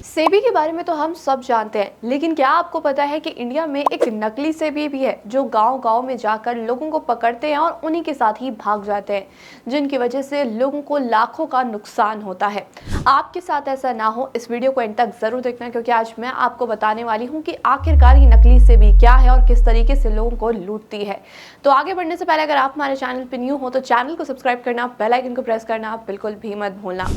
सेबी के बारे में तो हम सब जानते हैं, लेकिन क्या आपको पता है कि इंडिया में एक नकली सेबी भी है जो गांव-गांव में जाकर लोगों को पकड़ते हैं और उन्हीं के साथ ही भाग जाते हैं, जिनकी वजह से लोगों को लाखों का नुकसान होता है। आपके साथ ऐसा ना हो, इस वीडियो को एंड तक जरूर देखना, क्योंकि आज मैं आपको बताने वाली हूँ कि आखिरकार ये नकली सेबी क्या है और किस तरीके से लोगों को लूटती है। तो आगे बढ़ने से पहले अगर आप हमारे चैनल पर न्यू हो तो चैनल को सब्सक्राइब करना, बेल आइकन को प्रेस करना बिल्कुल भी मत भूलना।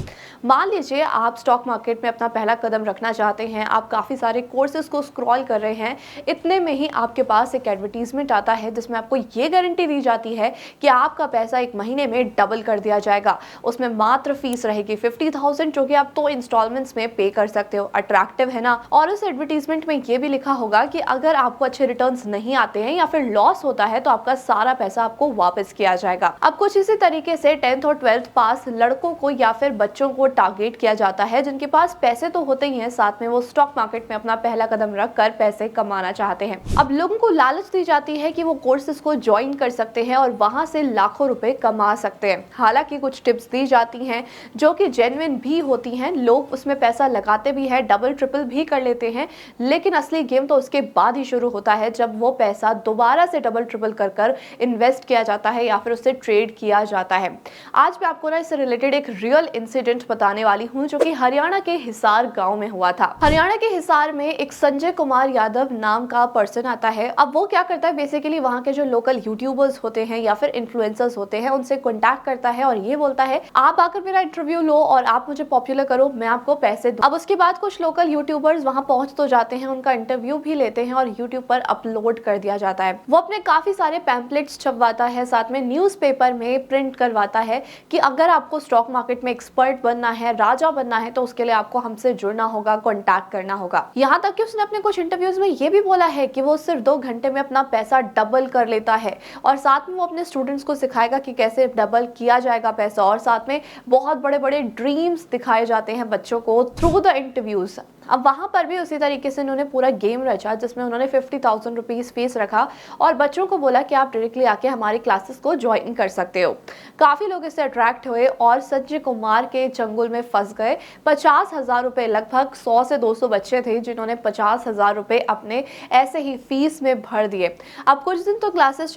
मान लीजिए आप स्टॉक मार्केट में अपना पहला कदम रखना चाहते हैं, आप काफ़ी सारे कोर्सेज को स्क्रॉल कर रहे हैं, इतने में ही आपके पास एक एडवर्टीजमेंट आता है जिसमें आपको ये गारंटी दी जाती है कि आपका पैसा एक महीने में डबल कर दिया जाएगा। उसमें मात्र फीस रहेगी 50,000, जो कि आप 2 इंस्टॉलमेंट्स में पे कर सकते हो। अट्रैक्टिव है ना? और उस एडवर्टीजमेंट में ये भी लिखा होगा कि अगर आपको अच्छे रिटर्न्स नहीं आते हैं या फिर लॉस होता है तो आपका सारा पैसा आपको वापस किया जाएगा। अब कुछ इसी तरीके से 10th और 12th पास लड़कों को या फिर बच्चों को टारगेट किया जाता है, जिनके पास पैसे तो होते ही हैं, साथ में वो स्टॉक मार्केट में अपना पहला कदम रखकर पैसे कमाना चाहते हैं। अब लोगों को लालच दी जाती है कि वो कोर्सेज को ज्वाइन कर सकते हैं और वहां से लाखों रुपए कमा सकते हैं। हालांकि कुछ टिप्स दी जाती हैं जो कि जेन्युइन भी होती हैं, लोग उसमें पैसा लगाते भी हैं, डबल ट्रिपल भी कर लेते हैं, लेकिन असली गेम तो उसके बाद ही शुरू होता है जब वो पैसा दोबारा से डबल ट्रिपल कर कर इन्वेस्ट किया जाता है या फिर उससे ट्रेड किया जाता है। आज मैं आपको ना इससे रिलेटेड एक रियल इंसिडेंट बताने वाली हूँ जो कि हरियाणा के हिसार गांव में हुआ था। हरियाणा के हिसार में एक संजय कुमार यादव नाम का पर्सन आता है। अब वो क्या करता है, बेसिकली वहाँ के जो लोकल यूट्यूबर्स होते हैं या फिर इन्फ्लुएंसर्स होते हैं उनसे कॉन्टैक्ट करता है और ये बोलता है आप आकर मेरा इंटरव्यू लो और आप मुझे पॉपुलर करो, मैं आपको पैसे दूं। अब उसके बाद कुछ लोकल यूट्यूबर्स वहाँ पहुंच तो जाते हैं, उनका इंटरव्यू भी लेते हैं और यूट्यूब पर अपलोड कर दिया जाता है। वो अपने काफी सारे पैम्पलेट्स छपवाता है, साथ में न्यूज़पेपर में प्रिंट करवाता है कि अगर आपको स्टॉक मार्केट में एक्सपर्ट बनना है, राजा बनना है, तो उसके लिए आपको हमसे जुड़ना होगा, कॉन्टैक्ट करना होगा। यहाँ तक कि उसने अपने कुछ इंटरव्यूज में ये भी बोला है कि वो सिर्फ 2 घंटे में अपना पैसा डबल कर लेता है और साथ में वो अपने स्टूडेंट्स को सिखाएगा कि कैसे डबल किया जाएगा पैसा, और साथ में बहुत बड़े बड़े ड्रीम्स दिखाए जाते हैं बच्चों को थ्रू द इंटरव्यूज। अब वहां पर भी उसी तरीके से उन्होंने पूरा गेम रचा जिसमें उन्होंने 50,000 रुपीज फीस रखा और बच्चों को बोला कि आप डायरेक्टली आके हमारी क्लासेस को ज्वाइन कर सकते हो। काफी लोग इससे अट्रैक्ट हुए और संजय कुमार के चंगुल में फंस गए। 50,000 रुपए, लगभग 100 से 200 बच्चे थे जिन्होंने 50,000 रुपए अपने ऐसे ही फीस में भर दिए। अब कुछ दिन तो क्लासेस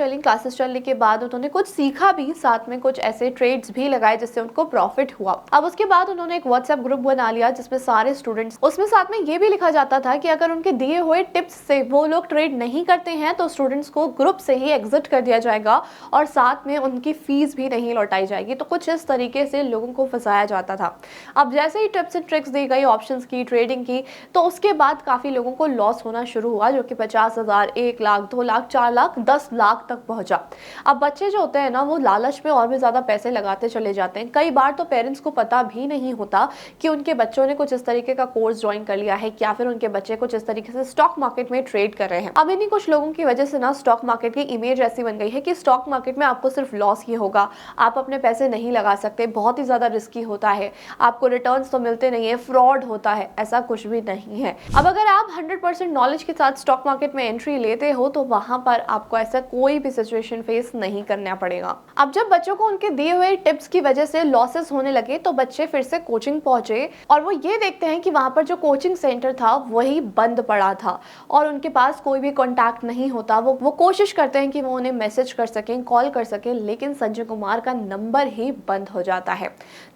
चलने के बाद उन्होंने कुछ सीखा भी, साथ में कुछ ऐसे ट्रेड्स भी लगाए जिससे उनको प्रॉफिट हुआ। अब उसके बाद उन्होंने एक व्हाट्सएप ग्रुप बना लिया जिसमें सारे स्टूडेंट्स, उसमें साथ में ये भी लिखा जाता था कि अगर उनके दिए हुए टिप्स से वो लोग ट्रेड नहीं करते हैं तो स्टूडेंट्स को ग्रुप से ही एग्जिट कर दिया जाएगा और साथ में उनकी फीस भी नहीं लौटाई जाएगी। तो कुछ इस तरीके से लोगों को फंसाया जाता था। अब जैसे ही टिप्स एंड ट्रिक्स दी गई, ऑप्शंस की, ट्रेडिंग की, तो उसके बाद काफी लोगों को लॉस होना शुरू हुआ, जो कि 50,000, 1 लाख, 2 लाख, 4 लाख, 10 लाख तक पहुंचा। अब बच्चे जो होते हैं ना, वो लालच में और भी ज्यादा पैसे लगाते चले जाते हैं। कई बार तो पेरेंट्स को पता भी नहीं होता कि उनके बच्चों ने कुछ इस तरीके का कोर्स ज्वाइन कर लिया है या फिर उनके बच्चे कुछ इस तरीके से स्टॉक मार्केट में ट्रेड कर रहे हैं। अब इन्हीं कुछ लोगों की वजह से ना स्टॉक मार्केट की इमेज ऐसी बन गई है कि स्टॉक मार्केट में आपको सिर्फ लॉस ही होगा, आप अपने पैसे नहीं लगा सकते, बहुत ही ज्यादा रिस्की होता है, आपको रिटर्न्स तो मिलते नहीं है, फ्रॉड होता है। ऐसा कुछ भी नहीं है। अब अगर आप 100% नॉलेज के साथ स्टॉक मार्केट में एंट्री लेते हो तो वहां पर आपको ऐसा कोई भी सिचुएशन फेस नहीं करना पड़ेगा। अब जब बच्चों को उनके दिए हुए टिप्स की वजह से लॉसेस होने लगे तो बच्चे फिर से कोचिंग पहुंचे और वो ये देखते हैं कि वहां पर जो कोचिंग सेंटर था वही बंद पड़ा था और उनके पास कोई भी कांटेक्ट नहीं होता। वो कोशिश करते हैं कि वो उन्हें मैसेज कर सकें, कॉल कर सकें, लेकिन संजय कुमार का नंबर ही बंद हो जाता है।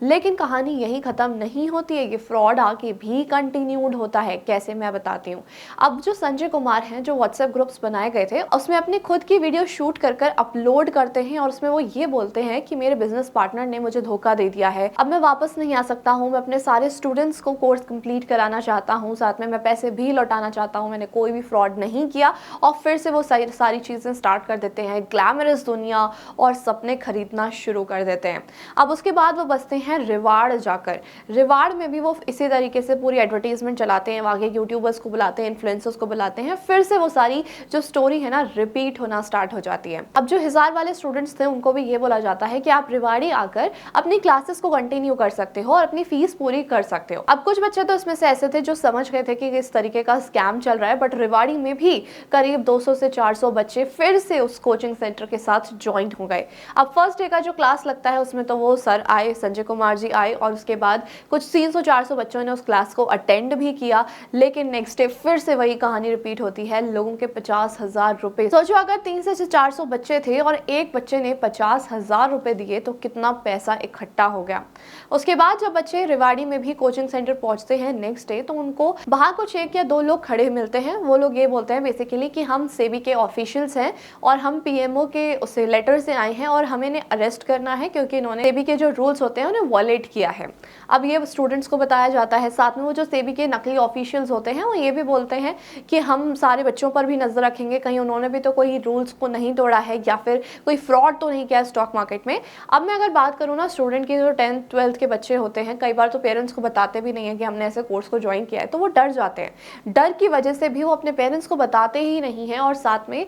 लेकिन कहानी यही खत्म नहीं होती है, ये फ्रॉड आगे भी कंटिन्यूड होता है। कैसे, मैं बताती हूँ। अब जो संजय कुमार हैं, जो व्हाट्सएप ग्रुप्स बनाए गए थे उसमें अपनी खुद की वीडियो शूट कर कर अपलोड करते हैं और उसमें वो ये बोलते हैं कि मेरे बिजनेस पार्टनर ने मुझे धोखा दे दिया है, अब मैं वापस नहीं आ सकता हूँ, मैं अपने सारे स्टूडेंट्स को कोर्स कंप्लीट कराना चाहता हूँ, साथ में मैं पैसे भी लौटाना चाहता हूँ, मैंने कोई भी फ्रॉड नहीं किया। और फिर से वो सारी चीजें स्टार्ट कर देते हैं, ग्लैमरस दुनिया और सपने खरीदना शुरू कर देते हैं। अब उसके बाद वो बसते हैं रिवाड़ जाकर। रिवाड़ में भी वो इसी तरीके से पूरी एडवर्टीजमेंट चलाते हैं, आगे यूट्यूबर्स को बुलाते हैं, इन्फ्लुएंसर्स को बुलाते हैं, फिर से वो सारी जो स्टोरी है ना रिपीट होना स्टार्ट हो जाती है। अब जो हिसार वाले स्टूडेंट्स थे उनको भी ये बोला जाता है कि आप रिवाड़ी आकर अपनी क्लासेस को कंटिन्यू कर सकते हो और अपनी फीस पूरी कर सकते हो। अब कुछ बच्चे तो इसमें से ऐसे थे जो समझ गए थे कि इस तरीके का स्कैम चल रहा है, बट रेवाड़ी में भी करीब 200 से 400 बच्चे फिर से उस कोचिंग सेंटर के साथ ज्वाइन हो गए। अब फर्स्ट डे का जो क्लास लगता है उसमें तो वो सर आए, संजय कुमार जी आए, और उसके बाद कुछ 300-400 बच्चों ने उस क्लास को अटेंड भी किया। लेकिन नेक्स्ट डे फिर से वही कहानी रिपीट होती है, लोगों के 50,000 रुपए। सोचो अगर 300 से 400 बच्चे थे और एक बच्चे ने 50,000 रुपए दिए तो कितना पैसा इकट्ठा हो गया। उसके बाद जब बच्चे रेवाड़ी में भी कोचिंग सेंटर पहुंचते हैं नेक्स्ट डे, तो उनको बाहर कुछ 1 या 2 लोग खड़े मिलते हैं। वो लोग ये बोलते हैं बेसिकली कि हम सेबी के ऑफिशियल्स हैं और हम पीएमओ के उसे लेटर से आए हैं और हमें इन्हें अरेस्ट करना है क्योंकि इन्होंने सेबी के जो रूल्स होते हैं उन्हें वॉयलेट किया है। अब ये स्टूडेंट्स को बताया जाता है। साथ में वो जो सेबी के नकली ऑफिशियल्स होते हैं वो ये भी बोलते हैं कि हम सारे बच्चों पर भी नजर रखेंगे, कहीं उन्होंने भी तो कोई रूल्स को नहीं तोड़ा है या फिर कोई फ्रॉड तो नहीं किया स्टॉक मार्केट में। अब मैं अगर बात करूँ ना, स्टूडेंट के जो 10th 12th के बच्चे होते हैं, कई बार तो पेरेंट्स को बताते भी नहीं है कि हमने ऐसे कोर्स को ज्वाइन किया है, तो वो डर जाते हैं। डर की वजह से भी वो अपने पेरेंट्स को बताते ही नहीं है और साथ में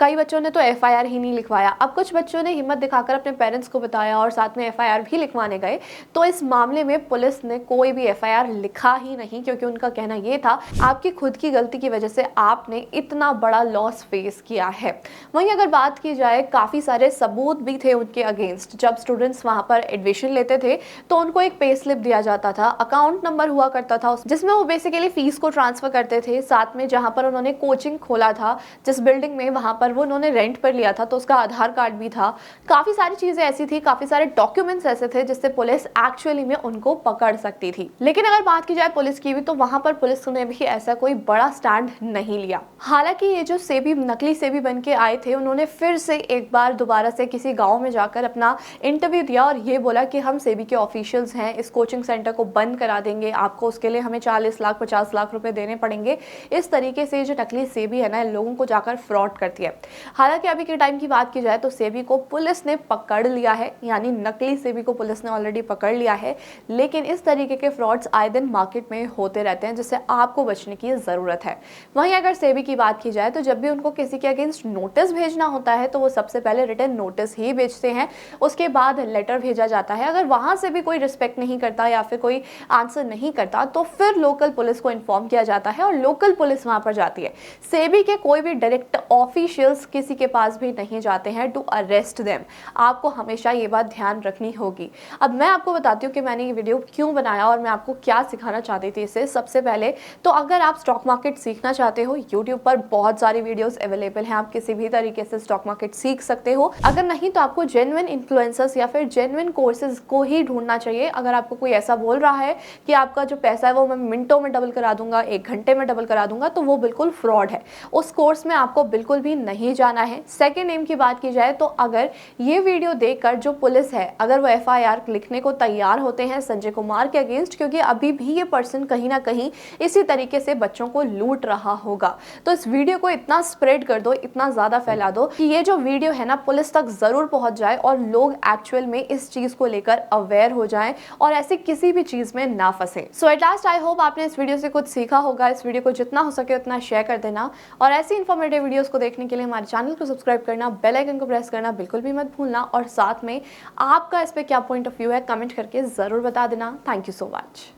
कई बच्चों ने तो एफआईआर ही नहीं लिखवाया। अब कुछ बच्चों ने हिम्मत दिखाकर अपने पेरेंट्स को बताया और साथ में एफआईआर भी लिखवाने गए, तो इस मामले में पुलिस ने कोई भी एफआईआर लिखा ही नहीं, क्योंकि उनका कहना ये था आपकी खुद की गलती की वजह से आपने इतना बड़ा लॉस फेस किया है। वहीं अगर बात की जाए, काफी सारे सबूत भी थे उनके अगेंस्ट। जब स्टूडेंट्स वहां पर एडमिशन लेते थे तो उनको एक पे स्लिप दिया जाता था, अकाउंट नंबर हुआ करता था जिसमें वो बेसिकली फीस को ट्रांसफर करते थे। साथ में जहां पर उन्होंने कोचिंग खोला था, जिस बिल्डिंग में, वहां पर वो उन्होंने रेंट पर लिया था, तो उसका आधार कार्ड भी था। काफी सारी चीजें ऐसी थी, काफी सारे डॉक्यूमेंट्स ऐसे थे जिससे पुलिस एक्चुअली में उनको पकड़ सकती थी। लेकिन अगर बात की जाए पुलिस की भी, तो वहां पर पुलिस ने भी ऐसा कोई बड़ा स्टैंड नहीं लिया। हालांकि ये जो सेबी नकली सेबी बन के आए थे, उन्होंने फिर से एक बार दोबारा से किसी गांव में जाकर अपना इंटरव्यू दिया और ये बोला कि हम सेबी के ऑफिशियल्स हैं, इस कोचिंग सेंटर को बंद करा देंगे, आपको उसके लिए हमें 40 लाख 50 लाख रुपए देने पड़ेंगे। इस तरीके से जो नकली सेबी है ना, लोगों को जाकर फ्रॉड करती है। हालांकि अभी के टाइम की बात की जाए तो सेबी को पुलिस ने पकड़ लिया है, यानी नकली सेबी को पुलिस ने ऑलरेडी पकड़ लिया है। लेकिन इस तरीके के फ्रॉड्स आए दिन मार्केट में होते रहते हैं, जिससे आपको बचने की जरूरत है। वहीं अगर सेबी की बात की जाए तो जब भी उनको किसी के अगेंस्ट नोटिस भेजना होता है तो वो सबसे पहले रिटन नोटिस ही भेजते हैं, उसके बाद लेटर भेजा जाता है। अगर वहां से भी कोई रिस्पेक्ट नहीं करता या फिर कोई आंसर नहीं करता तो फिर लोकल पुलिस को इन्फॉर्म किया जाता है और लोकल पुलिस वहां पर जाती है। सेबी के कोई भी डायरेक्ट ऑफिशियल्स किसी के पास भी नहीं जाते हैं टू अरेस्ट देम। आपको हमेशा ये बात ध्यान रखनी होगी। अब मैं आपको बताती हूँ कि मैंने ये वीडियो क्यों बनाया और मैं आपको क्या सिखाना चाहती थी इससे। सबसे पहले तो अगर आप स्टॉक मार्केट सीखना चाहते हो, यूट्यूब पर बहुत सारी वीडियोस अवेलेबल हैं, आप किसी भी तरीके से स्टॉक मार्केट सीख सकते हो। अगर नहीं तो आपको जेन्युइन इन्फ्लुएंसर्स या फिर जेन्युइन कोर्सेज को ही ढूंढना चाहिए। अगर आपको कोई ऐसा बोल रहा है कि आपका जो पैसा है वो मैं मिनटों में डबल करा दूंगा, 1 घंटे में डबल करा दूंगा, तो वो बिल्कुल फ्रॉड है। उस कोर्स में आपको बिल्कुल भी नहीं जाना है। सेकेंड एम की बात की जाए तो अगर ये वीडियो देखकर जो पुलिस है, अगर वो एफआईआर लिखने को तैयार होते हैं संजय कुमार के अगेंस्ट, क्योंकि अभी भी ये पर्सन कहीं ना कहीं इसी तरीके से बच्चों को लूट रहा होगा, तो इस वीडियो को इतना स्प्रेड कर दो, इतना ज्यादा फैला दो कि ये जो वीडियो है ना पुलिस तक जरूर पहुंच जाए और लोग एक्चुअल में इस चीज को लेकर अवेयर हो जाएं और ऐसी किसी भी चीज में ना फंसे। सो एट लास्ट आई होप आपने इस वीडियो से कुछ सीखा होगा। इस वीडियो को जितना हो सके उतना शेयर कर देना और ऐसी इंफॉर्मेटिव वीडियोस को देखने के लिए हमारे चैनल को सब्सक्राइब करना, बेल आइकन को प्रेस करना बिल्कुल भी मत भूलना और साथ में आपका इस पे क्या पॉइंट ऑफ व्यू है कमेंट करके जरूर बता देना। Thank you so much.